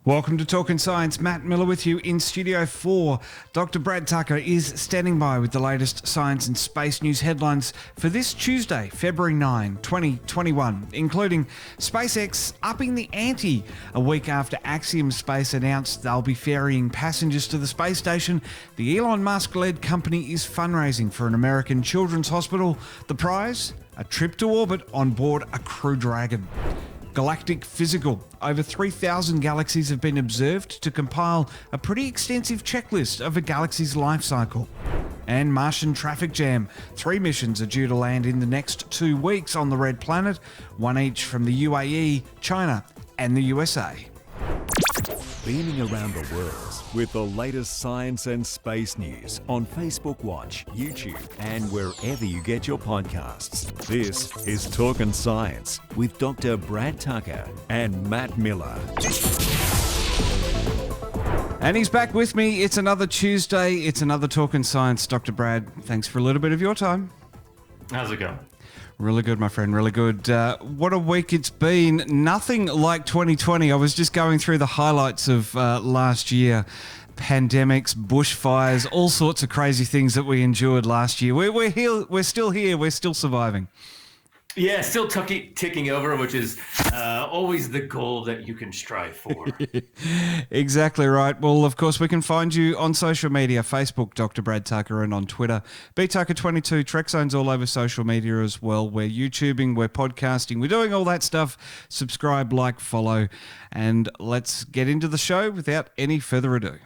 Welcome to Talkin Science. Matt Miller with you in Studio 4. Dr. Brad Tucker is standing by with the latest science and space news headlines for this Tuesday, February 9, 2021, including SpaceX upping the ante a week after Axiom Space announced they'll be ferrying passengers to the space station. The Elon Musk-led company is fundraising for an American children's hospital. The prize? A trip to orbit on board a Crew Dragon. Galactic Physical. Over 3,000 galaxies have been observed to compile a pretty extensive checklist of a galaxy's life cycle. And Martian Traffic Jam. 3 missions are due to land in the next 2 weeks on the Red Planet, one each from the UAE, China, and the USA. Beaming around the world with the latest science and space news on Facebook Watch, YouTube, and wherever you get your podcasts. This is Talkin Science with Dr. Brad Tucker and Matt Miller. And he's back with me. It's another Tuesday. It's another Talkin Science. Dr. Brad, thanks for a little bit of your time. How's it going? Really good, my friend, really good. What a week it's been. Nothing like 2020. I was just going through the highlights of last year. Pandemics, bushfires, all sorts of crazy things that we endured last year. We're here, we're still here, we're still surviving. Yeah, still ticking over, which is always the goal that you can strive for. Exactly right. Well, of course, we can find you on social media, Facebook, Dr. Brad Tucker, and on Twitter, btucker22. Trekzone's all over social media as well. We're YouTubing, we're podcasting, we're doing all that stuff. Subscribe, like, follow, and let's get into the show without any further ado.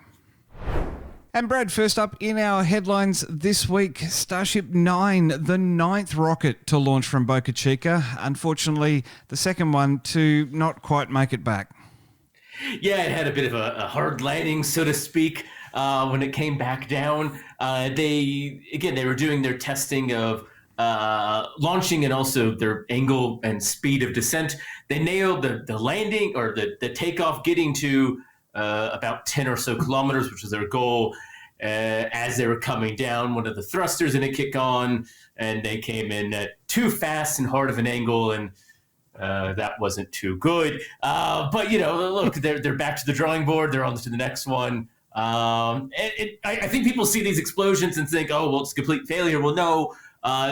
And Brad, first up in our headlines this week, Starship 9, the 9th rocket to launch from Boca Chica. Unfortunately, the second one to not quite make it back. Yeah, it had a bit of a hard landing, so to speak, when it came back down. They were doing their testing of launching and also their angle and speed of descent. They nailed the landing or the takeoff, getting to about 10 or so kilometers, which was their goal. As they were coming down, one of the thrusters didn't kick on, and they came in at too fast and hard of an angle, and that wasn't too good. But look, they're back to the drawing board. They're on to the next one. I think people see these explosions and think, oh, well, it's a complete failure. Well, no,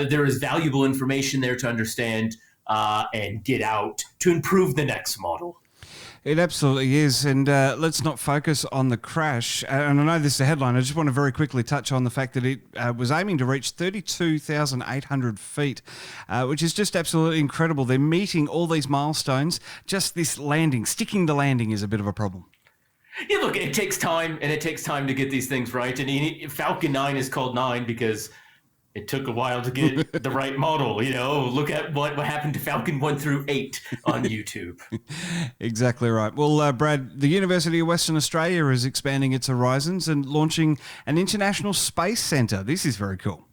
there is valuable information there to understand and get out to improve the next model. It absolutely is, and let's not focus on the crash. And I know this is a headline. I just want to very quickly touch on the fact that it was aiming to reach 32,800 feet, which is just absolutely incredible. They're meeting all these milestones. Just this landing, sticking the landing is a bit of a problem. Yeah, look, it takes time, and it takes time to get these things right. And Falcon 9 is called 9 because it took a while to get the right model. Look at what happened to Falcon 1 through 8 on YouTube. Exactly right. Well, Brad, the University of Western Australia is expanding its horizons and launching an international space centre. This is very cool.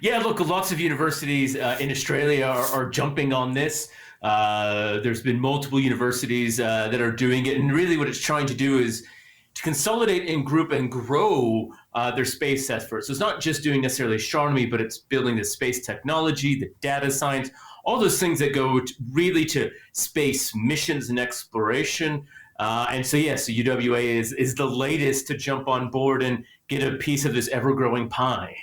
Yeah, look, lots of universities in Australia are jumping on this. There's been multiple universities that are doing it. And really what it's trying to do is to consolidate and group and grow their space efforts. So it's not just doing necessarily astronomy, but it's building the space technology, the data science, all those things that go really to space missions and exploration. So UWA is the latest to jump on board and get a piece of this ever-growing pie.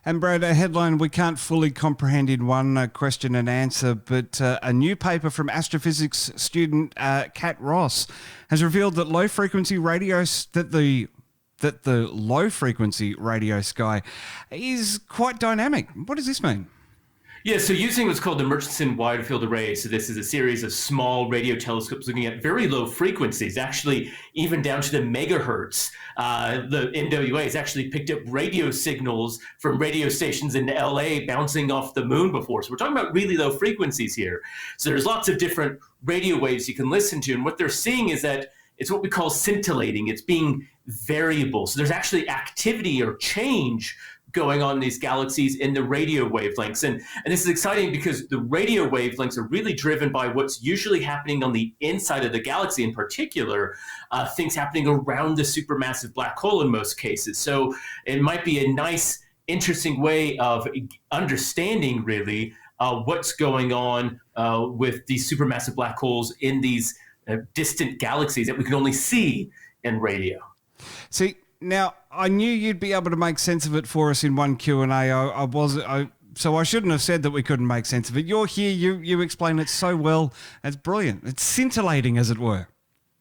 And Brad, a headline we can't fully comprehend in one question and answer, but a new paper from astrophysics student Kat Ross has revealed that the low frequency radio sky is quite dynamic. What does this mean? Yeah, so using what's called the Murchison Wide Field Array, so this is a series of small radio telescopes looking at very low frequencies, actually even down to the megahertz. The MWA has actually picked up radio signals from radio stations in LA bouncing off the moon before. So we're talking about really low frequencies here. So there's lots of different radio waves you can listen to, and what they're seeing is that it's what we call scintillating. It's being variable. So there's actually activity or change going on in these galaxies in the radio wavelengths. And this is exciting because the radio wavelengths are really driven by what's usually happening on the inside of the galaxy, in particular, things happening around the supermassive black hole in most cases. So it might be a nice, interesting way of understanding really what's going on with these supermassive black holes in these distant galaxies that we can only see in radio. See, now I knew you'd be able to make sense of it for us in one Q&A. So I shouldn't have said that we couldn't make sense of it. You're here, you explain it so well. It's brilliant. It's scintillating, as it were.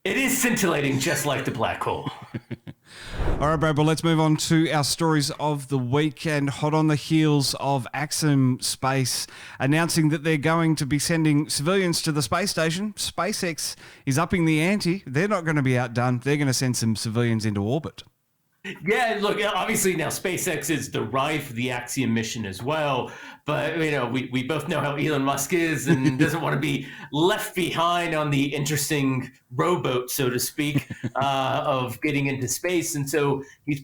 It is scintillating, just like the black hole. All right, Brad, well, let's move on to our stories of the week. And hot on the heels of Axiom Space announcing that they're going to be sending civilians to the space station, SpaceX is upping the ante. They're not going to be outdone. They're going to send some civilians into orbit. Yeah, look, obviously now SpaceX is the ride for the Axiom mission as well. But, we both know how Elon Musk is and doesn't want to be left behind on the interesting rowboat, so to speak, of getting into space. And so he's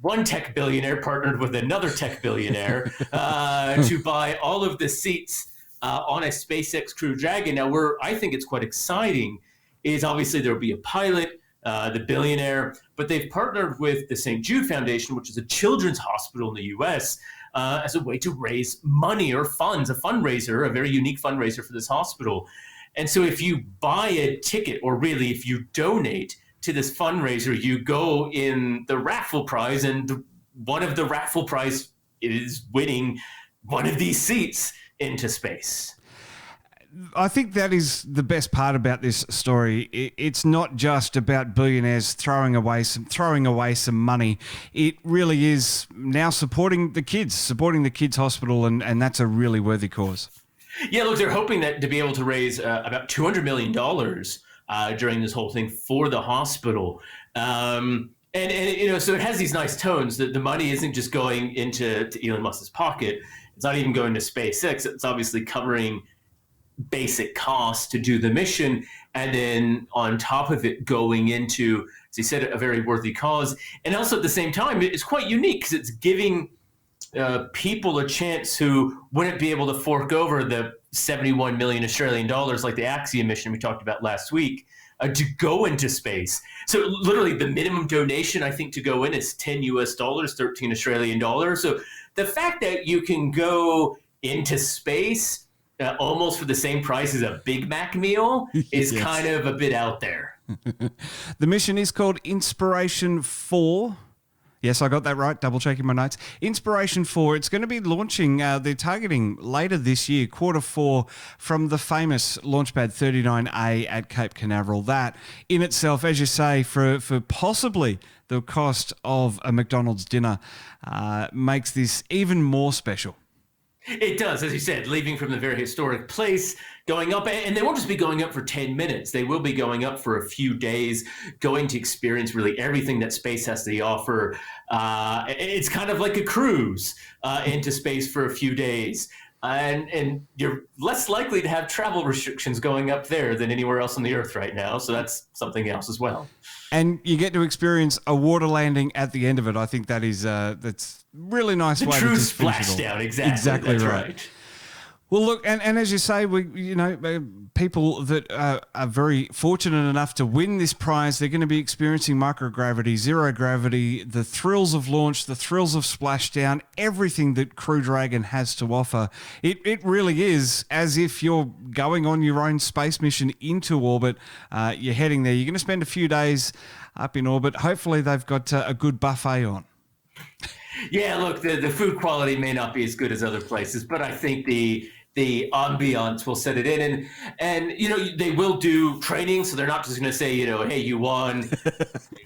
one tech billionaire partnered with another tech billionaire to buy all of the seats on a SpaceX Crew Dragon. Now, I think it's quite exciting is obviously there'll be a pilot, the billionaire, but they've partnered with the St. Jude Foundation, which is a children's hospital in the U.S., as a way to raise money or funds, a fundraiser, a very unique fundraiser for this hospital. And so if you buy a ticket, or really if you donate to this fundraiser, you go in the Raffle prize, and one of the Raffle prize is winning one of these seats into space. I think that is the best part about this story. It's not just about billionaires throwing away some money. It really is now supporting the kids hospital, and that's a really worthy cause. Yeah, look, they're hoping that to be able to raise about $200 million during this whole thing for the hospital. So it has these nice tones that the money isn't just going into Elon Musk's pocket. It's not even going to SpaceX. It's obviously covering basic costs to do the mission, and then on top of it going into, as he said, a very worthy cause. And also at the same time, it's quite unique because it's giving people a chance who wouldn't be able to fork over the 71 million Australian dollars like the Axiom mission we talked about last week to go into space. So literally the minimum donation, I think, to go in is $10, 13 Australian dollars. So the fact that you can go into space almost for the same price as a Big Mac meal is yes. Kind of a bit out there. The mission is called Inspiration 4. Yes, I got that right. Double checking my notes. Inspiration 4. It's going to be launching, they're targeting later this year, Q4, from the famous Launchpad 39A at Cape Canaveral. That in itself, as you say, for possibly the cost of a McDonald's dinner, makes this even more special. It does, as you said, leaving from the very historic place, going up, and they won't just be going up for 10 minutes. They will be going up for a few days, going to experience really everything that space has to offer. It's kind of like a cruise into space for a few days. And you're less likely to have travel restrictions going up there than anywhere else on the Earth right now. So that's something else as well. And you get to experience a water landing at the end of it. I think that is that's really nice way to true just finish it all. splashdown, exactly. Exactly that's right. Well, look, and as you say, people that are very fortunate enough to win this prize, they're going to be experiencing microgravity, zero gravity, the thrills of launch, the thrills of splashdown, everything that Crew Dragon has to offer. It really is as if you're going on your own space mission into orbit. You're heading there. You're going to spend a few days up in orbit. Hopefully they've got a good buffet on. Yeah, look, the food quality may not be as good as other places, but I think the ambiance will set it in, and they will do training, so they're not just going to say, hey, you won,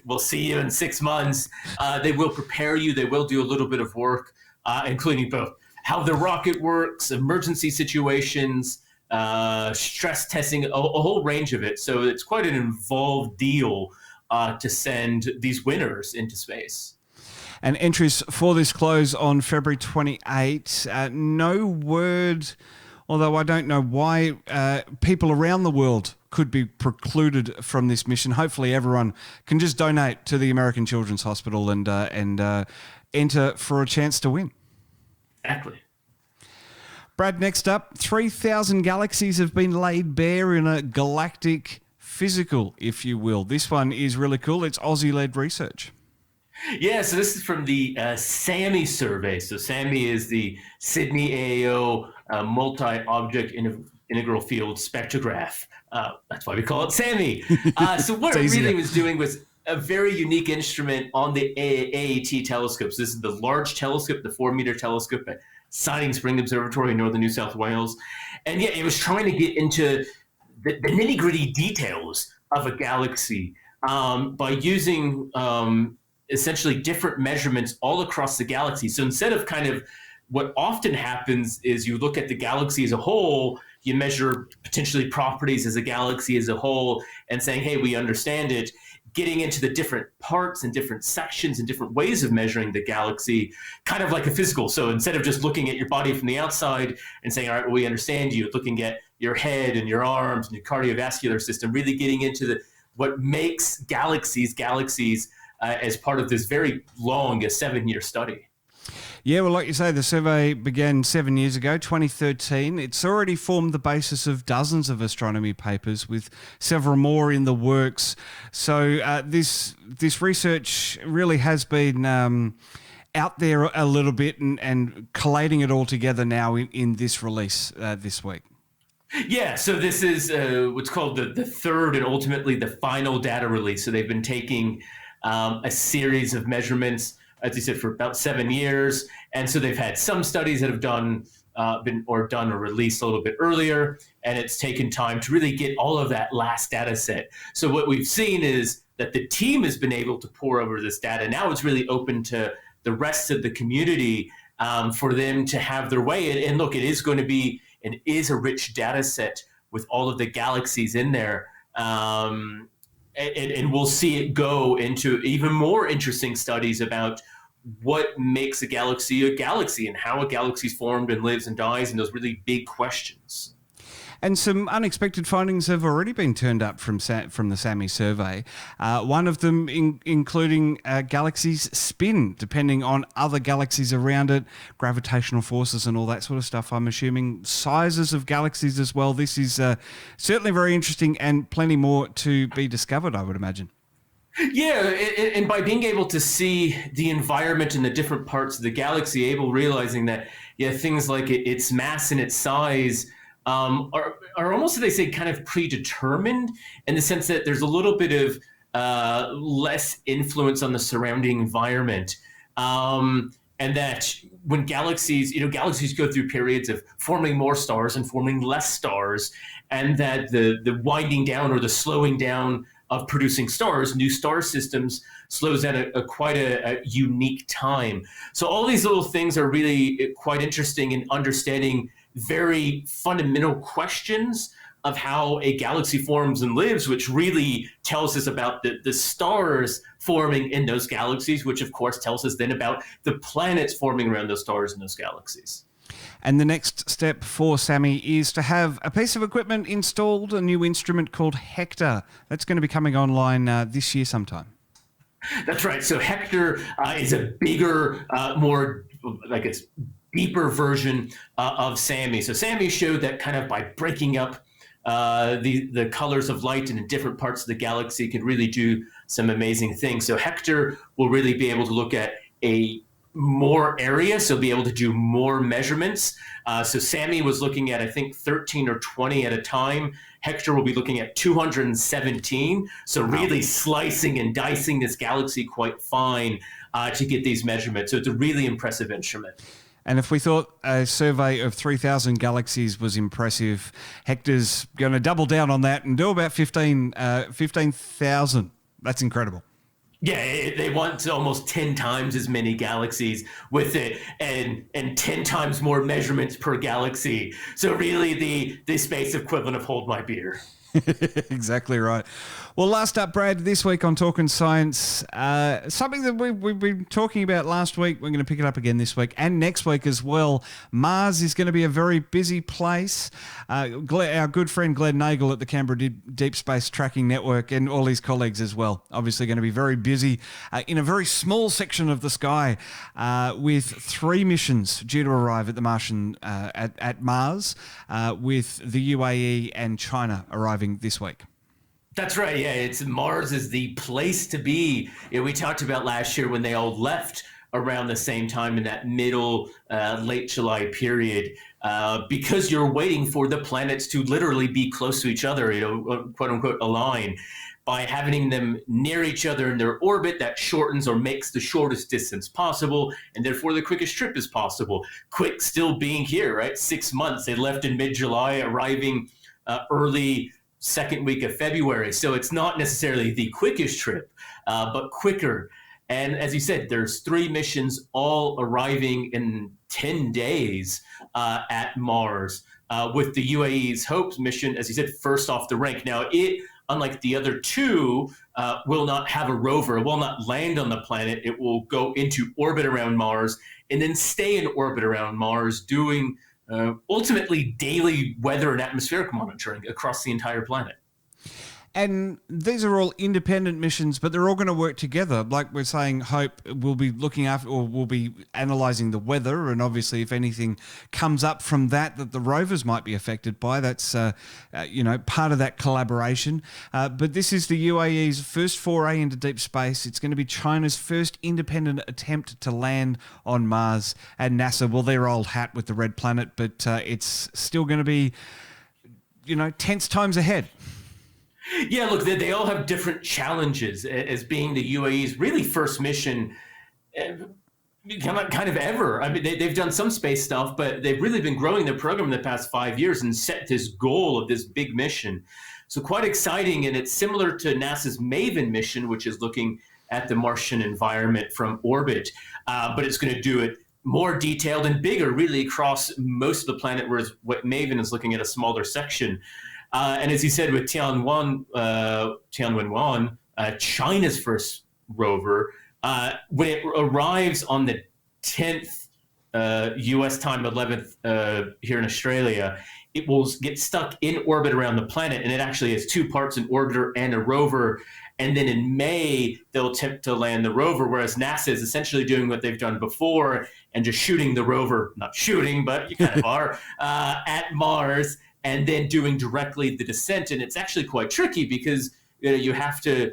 we'll see you in 6 months. They will prepare you. They will do a little bit of work, including both how the rocket works, emergency situations, stress testing, a whole range of it. So it's quite an involved deal to send these winners into space. And entries for this close on February 28. No word, although I don't know why people around the world could be precluded from this mission. Hopefully everyone can just donate to the American Children's Hospital and enter for a chance to win. Exactly. Brad, next up, 3,000 galaxies have been laid bare in a galactic physical, if you will. This one is really cool. It's Aussie-led research. Yeah, so this is from the SAMI survey. So SAMI is the Sydney AAO Multi-Object integral field spectrograph. That's why we call it SAMI. So what it really was doing was a very unique instrument on the AAT telescopes. This is the large telescope, the 4-meter telescope at Siding Spring Observatory in northern New South Wales. And yeah, it was trying to get into the nitty-gritty details of a galaxy by using essentially different measurements all across the galaxy. So instead of kind of what often happens is you look at the galaxy as a whole, you measure potentially properties as a galaxy as a whole and saying, hey, we understand it. Getting into the different parts and different sections and different ways of measuring the galaxy, kind of like a physical. So instead of just looking at your body from the outside and saying, all right, well, we understand you, looking at your head and your arms and your cardiovascular system, really getting into what makes galaxies as part of this very long 7-year study. Yeah, well, like you say, the survey began 7 years ago, 2013. It's already formed the basis of dozens of astronomy papers, with several more in the works. So this research really has been out there a little bit and collating it all together now in this release this week. Yeah, so this is what's called the third and ultimately the final data release. So they've been taking a series of measurements, as you said, for about 7 years. And so they've had some studies that have done or released a little bit earlier, and it's taken time to really get all of that last data set. So what we've seen is that the team has been able to pore over this data. Now it's really open to the rest of the community for them to have their way. And look, it is going to be and is a rich data set with all of the galaxies in there. And we'll see it go into even more interesting studies about what makes a galaxy and how a galaxy's formed and lives and dies, and those really big questions. And some unexpected findings have already been turned up from the SAMI survey. One of them including galaxies' spin, depending on other galaxies around it, gravitational forces and all that sort of stuff. I'm assuming sizes of galaxies as well. This is certainly very interesting and plenty more to be discovered, I would imagine. Yeah, and by being able to see the environment in the different parts of the galaxy, realizing that things like its mass and its size are almost, as they say, kind of predetermined, in the sense that there's a little bit of less influence on the surrounding environment. And that when galaxies go through periods of forming more stars and forming less stars, and that the winding down or the slowing down of producing stars, new star systems, slows down at quite a unique time. So all these little things are really quite interesting in understanding very fundamental questions of how a galaxy forms and lives, which really tells us about the stars forming in those galaxies, which of course tells us then about the planets forming around those stars in those galaxies. And the next step for SAMI is to have a piece of equipment installed, a new instrument called Hector. That's going to be coming online this year sometime. That's right. So Hector is a bigger, more, I guess, deeper version of SAMI. So SAMI showed that kind of by breaking up the colors of light in different parts of the galaxy can really do some amazing things. So Hector will really be able to look at a more area, so be able to do more measurements. So SAMI was looking at, I think, 13 or 20 at a time. Hector will be looking at 217. So really slicing and dicing this galaxy quite fine to get these measurements. So it's a really impressive instrument. And if we thought a survey of 3,000 galaxies was impressive, Hector's going to double down on that and do about 15,000. That's incredible. Yeah, they want almost 10 times as many galaxies with it, and 10 times more measurements per galaxy. So really the space equivalent of Hold My Beer. Exactly right. Well, last up, Brad, this week on Talkin' Science, something that we've been talking about last week, we're going to pick it up again this week and next week as well. Mars is going to be a very busy place. Our good friend Glenn Nagel at the Canberra Deep Space Tracking Network and all his colleagues as well, obviously going to be very busy in a very small section of the sky with 3 missions due to arrive at the Martian, at Mars, with the UAE and China arriving this week. That's right. Yeah, Mars is the place to be. We talked about last year when they all left around the same time in that middle, late July period. because you're waiting for the planets to literally be close to each other, quote unquote, align. By having them near each other in their orbit, that shortens or makes the shortest distance possible, and therefore the quickest trip is possible. Quick still being here, right? 6 months. They left in mid-July, arriving early second week of February. So it's not necessarily the quickest trip, but quicker. And as you said, there's 3 missions all arriving in 10 days at Mars, with the UAE's HOPE mission, as you said, first off the rank. Now, it, unlike the other 2, will not have a rover. It will not land on the planet. It will go into orbit around Mars and then stay in orbit around Mars, doing ultimately daily weather and atmospheric monitoring across the entire planet. And these are all independent missions, but they're all going to work together. Like we're saying, HOPE will be looking after, or will be analysing the weather, and obviously if anything comes up from that the rovers might be affected by, that's part of that collaboration. But this is the UAE's first foray into deep space. It's going to be China's first independent attempt to land on Mars. And NASA, well, their old hat with the red planet, but it's still going to be, tense times ahead. Yeah, look, they all have different challenges as being the UAE's really first mission kind of ever. I mean, they've done some space stuff, but they've really been growing their program in the past 5 years and set this goal of this big mission. So quite exciting, and it's similar to NASA's MAVEN mission, which is looking at the Martian environment from orbit, but it's going to do it more detailed and bigger, really across most of the planet, whereas what MAVEN is looking at a smaller section. And as you said, with Tianwen-1, China's first rover, when it arrives on the 10th U.S. time, 11th here in Australia, it will get stuck in orbit around the planet, and it actually has 2 parts, an orbiter and a rover. And then in May, they'll attempt to land the rover, whereas NASA is essentially doing what they've done before and just shooting the rover, not shooting, but you kind of are, at Mars, and then doing directly the descent. And it's actually quite tricky because you have to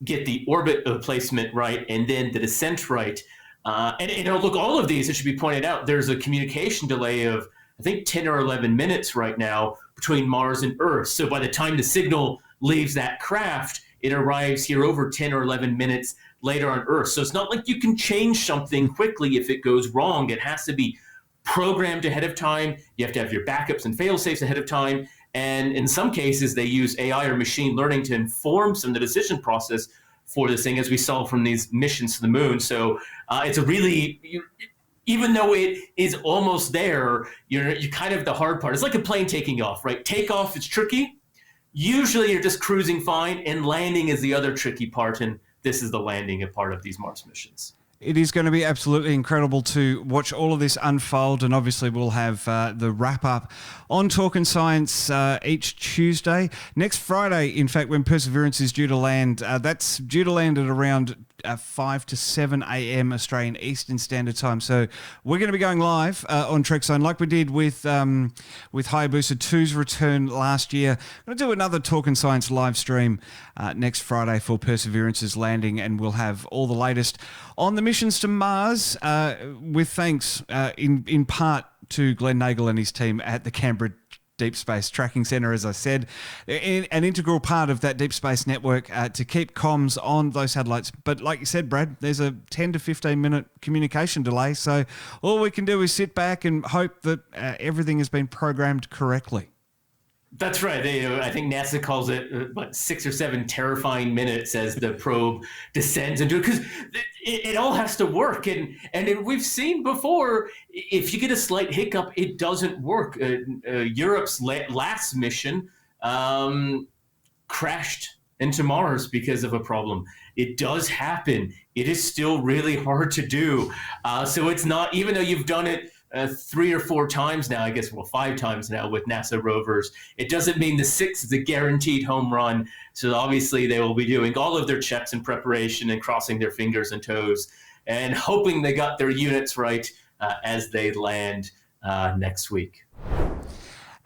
get the orbit placement right and then the descent right. And look, all of these, it should be pointed out, there's a communication delay of, I think, 10 or 11 minutes right now between Mars and Earth. So by the time the signal leaves that craft, it arrives here over 10 or 11 minutes later on Earth. So it's not like you can change something quickly if it goes wrong. It has to be programmed ahead of time. You have to have your backups and fail-safes ahead of time. And in some cases, they use AI or machine learning to inform some of the decision process for this thing, as we saw from these missions to the moon. So it's a really, even though it is almost there, you're kind of the hard part. It's like a plane taking off, right? Takeoff is tricky. Usually you're just cruising fine, and landing is the other tricky part. And this is the landing part of these Mars missions. It is going to be absolutely incredible to watch all of this unfold, and obviously we'll have the wrap-up on Talkin Science each Tuesday. Next Friday, in fact, when Perseverance is due to land, that's due to land at around 5 to 7 a.m. Australian Eastern Standard Time. So we're going to be going live on Trekzone like we did with Hayabusa 2's return last year. I'm going to do another Talkin Science live stream next Friday for Perseverance's landing, and we'll have all the latest on the missions to Mars, with thanks in part to Glenn Nagel and his team at the Canberra Deep Space Tracking Centre, as I said, an integral part of that deep space network to keep comms on those satellites. But like you said, Brad, there's a 10 to 15 minute communication delay. So all we can do is sit back and hope that everything has been programmed correctly. That's right. I think NASA calls it 6 or 7 terrifying minutes as the probe descends into it, because it all has to work. And we've seen before, if you get a slight hiccup, it doesn't work. Europe's last mission crashed into Mars because of a problem. It does happen. It is still really hard to do. So it's not, even though you've done it 3 or 4 times now, I guess, 5 times now with NASA rovers, it doesn't mean the 6th is a guaranteed home run. So obviously they will be doing all of their checks and preparation and crossing their fingers and toes and hoping they got their units right as they land next week.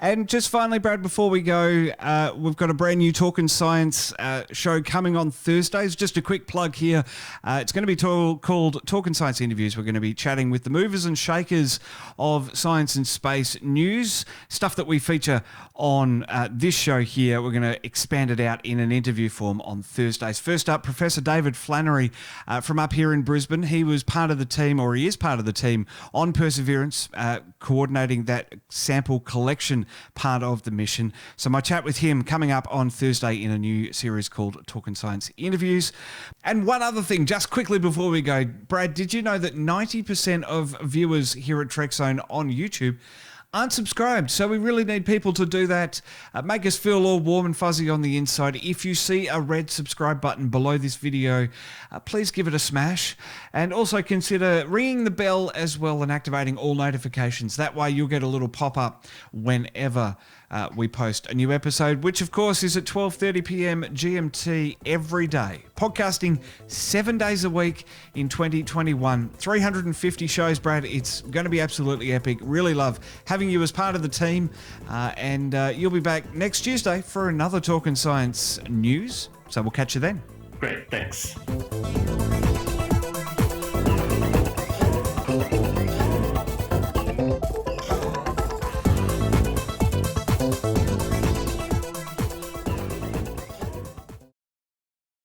And just finally, Brad, before we go, we've got a brand new Talkin Science show coming on Thursdays. Just a quick plug here. It's going to be called Talkin Science Interviews. We're going to be chatting with the movers and shakers of science and space news, stuff that we feature on this show here. We're going to expand it out in an interview form on Thursdays. First up, Professor David Flannery from up here in Brisbane. He was part of the team, or he is part of the team, on Perseverance, coordinating that sample collection part of the mission. So my chat with him coming up on Thursday in a new series called Talkin Science Interviews. And one other thing, just quickly before we go, Brad, did you know that 90% of viewers here at Trekzone on YouTube aren't subscribed? So we really need people to do that. Make us feel all warm and fuzzy on the inside. If you see a red subscribe button below this video, please give it a smash. And also consider ringing the bell as well and activating all notifications. That way you'll get a little pop-up whenever we post a new episode, which of course is at 12:30 p.m. GMT every day. Podcasting 7 days a week in 2021. 350 shows, Brad. It's going to be absolutely epic. Really love having you as part of the team. And you'll be back next Tuesday for another Talkin Science news. So we'll catch you then. Great, thanks.